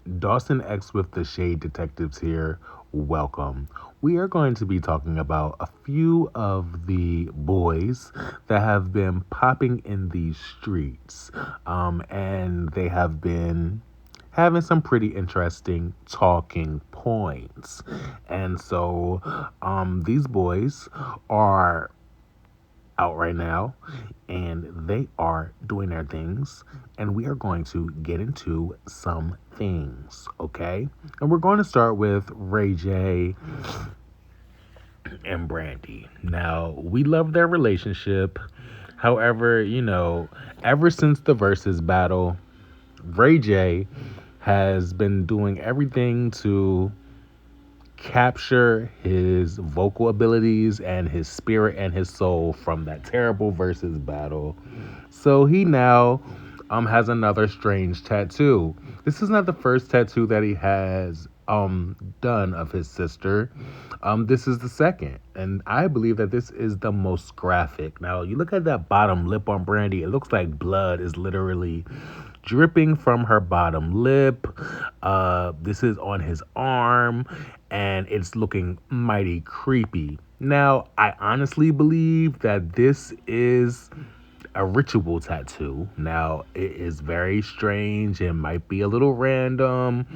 Dawson X with the Shade Detectives here. Welcome. We are going to be talking about a few of the boys that have been popping in these streets. And they have been having some pretty interesting talking points. And so these boys are out right now and they are doing their things, and we are going to get into some things, okay? And we're going to start with Ray J and Brandy. Now, we love their relationship. However, ever since the versus battle, Ray J has been doing everything to capture his vocal abilities and his spirit and his soul from that terrible versus battle. So he now has another strange tattoo. This is not the first tattoo that he has done of his sister. This is the second, and I believe that this is the most graphic. Now you look at that bottom lip on Brandy, it looks like blood is literally dripping from her bottom lip. This is on his arm, and it's looking mighty creepy. Now, I honestly believe that this is a ritual tattoo. Now, it is very strange. It might be a little random,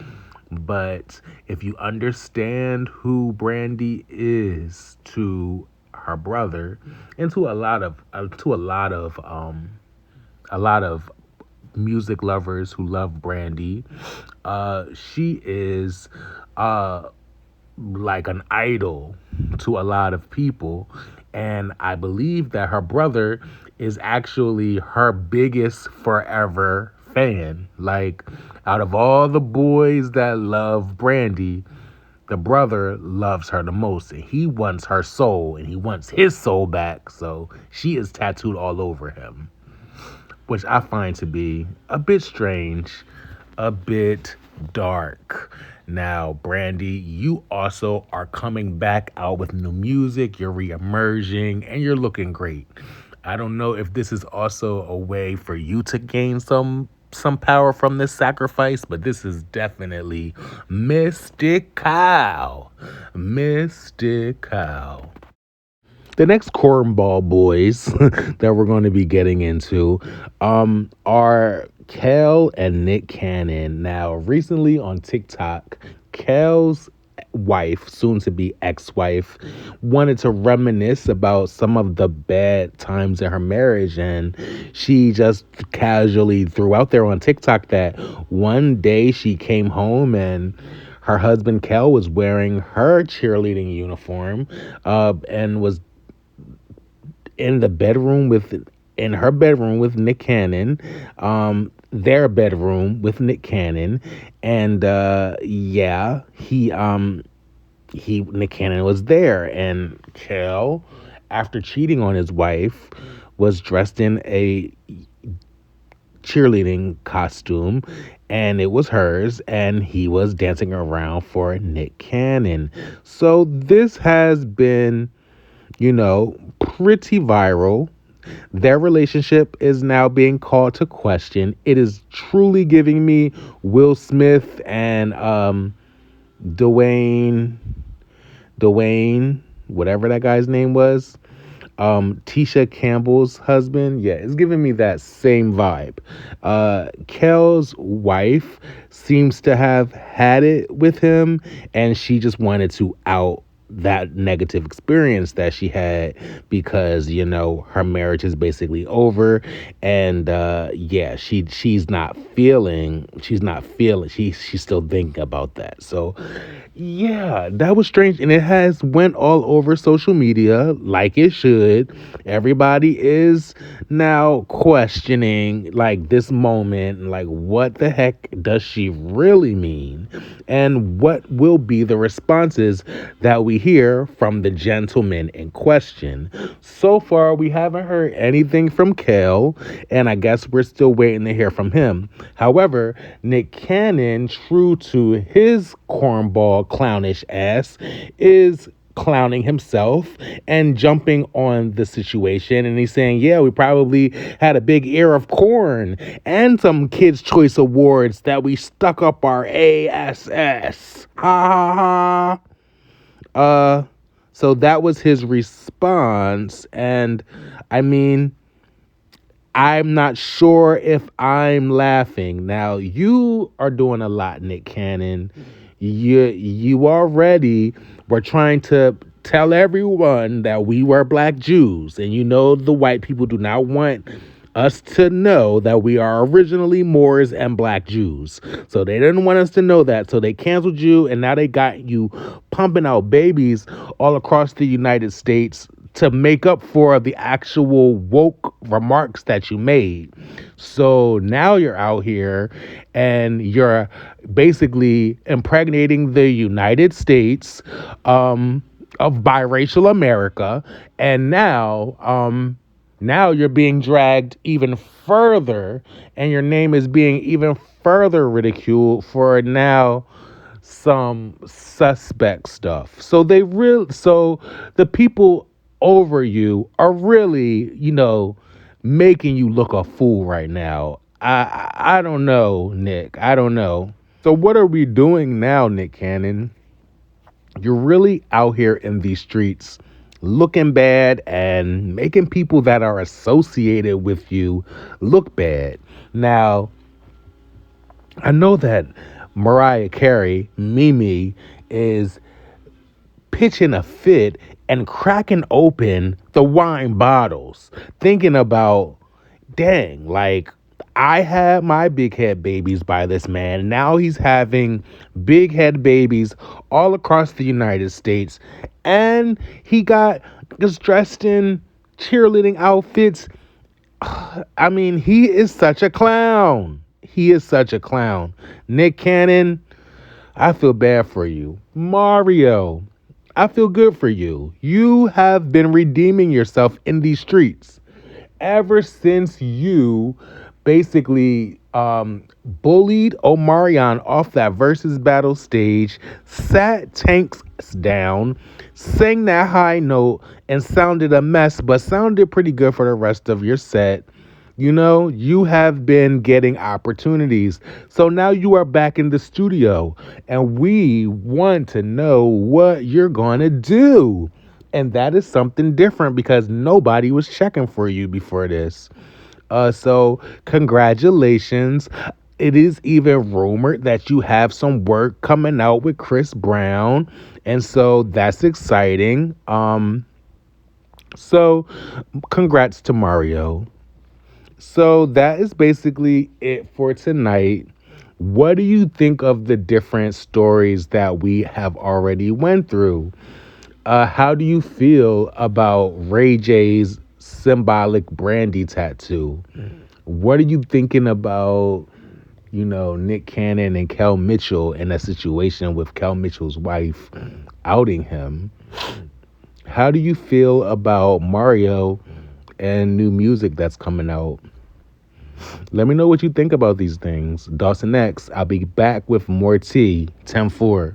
but if you understand who Brandy is to her brother, and to a lot of music lovers who love Brandy, she is uh like an idol to a lot of people. And I believe that her brother is actually her biggest forever fan. Like, out of all the boys that love Brandy, the brother loves her the most. And he wants her soul, and he wants his soul back. So she is tattooed all over him, which I find to be a bit strange, a bit dark. Now, Brandy, you also are coming back out with new music. You're re-emerging, and you're looking great. I don't know if this is also a way for you to gain some power from this sacrifice, but this is definitely mystical. Mystical. The next cornball boys that we're going to be getting into are Kell and Nick Cannon. Now, recently on TikTok, Kell's wife, soon to be ex-wife, wanted to reminisce about some of the bad times in her marriage, and she just casually threw out there on TikTok that one day she came home and her husband Kell was wearing her cheerleading uniform, and was in the bedroom with in her bedroom with Nick Cannon, their bedroom with Nick Cannon, and yeah, he Nick Cannon was there, and Kel, after cheating on his wife, was dressed in a cheerleading costume, and it was hers, and he was dancing around for Nick Cannon. So this has been, pretty viral. Their relationship is now being called to question. It is truly giving me Will Smith and Dwayne, Dwayne, whatever that guy's name was, Tisha Campbell's husband. Yeah, it's giving me that same vibe. Kell's wife seems to have had it with him, and she just wanted to out that negative experience that she had because her marriage is basically over, and yeah, she's still thinking about that. So yeah, that was strange, and it has went all over social media like it should. Everybody is now questioning like this moment, like what the heck does she really mean, and what will be the responses that we hear from the gentleman in question. So far, we haven't heard anything from Kell, and I guess we're still waiting to hear from him. However, Nick Cannon, true to his cornball clownish ass, is clowning himself and jumping on the situation. And he's saying, yeah, we probably had a big ear of corn and some Kids' Choice Awards that we stuck up our ass. Ha ha ha. So that was his response. And I mean, I'm not sure if I'm laughing. Now, you are doing a lot, Nick Cannon. You already were trying to tell everyone that we were black Jews. And you know the white people do not want us to know that we are originally Moors and black Jews. So they didn't want us to know that. So they canceled you, and now they got you pumping out babies all across the United States to make up for the actual woke remarks that you made. So now you're out here and you're basically impregnating the United States of biracial America, and now you're being dragged even further, and your name is being even further ridiculed for now some suspect stuff. So the people over you are really, making you look a fool right now. I don't know, Nick. I don't know. So what are we doing now, Nick Cannon? You're really out here in these streets looking bad and making people that are associated with you look bad. Now, I know that Mariah Carey, Mimi, is pitching a fit and cracking open the wine bottles, thinking about, dang, like, I had my big head babies by this man. Now he's having big head babies all across the United States. And he got just dressed in cheerleading outfits. I mean, he is such a clown. He is such a clown. Nick Cannon, I feel bad for you. Mario, I feel good for you. You have been redeeming yourself in these streets ever since you basically bullied Omarion off that versus battle stage, sat Tanks down, sang that high note, and sounded a mess, but sounded pretty good for the rest of your set. You have been getting opportunities. So now you are back in the studio, and we want to know what you're going to do. And that is something different because nobody was checking for you before this. So congratulations. It is even rumored that you have some work coming out with Chris Brown. And so that's exciting. So congrats to Mario. So that is basically it for tonight. What do you think of the different stories that we have already went through? How do you feel about Ray J's symbolic Brandy tattoo? What are you thinking about, Nick Cannon and Kell Mitchell in a situation with Kell Mitchell's wife outing him? How do you feel about Mario and new music that's coming out? Let me know what you think about these things. Dawson X, I'll be back with more tea. 10-4.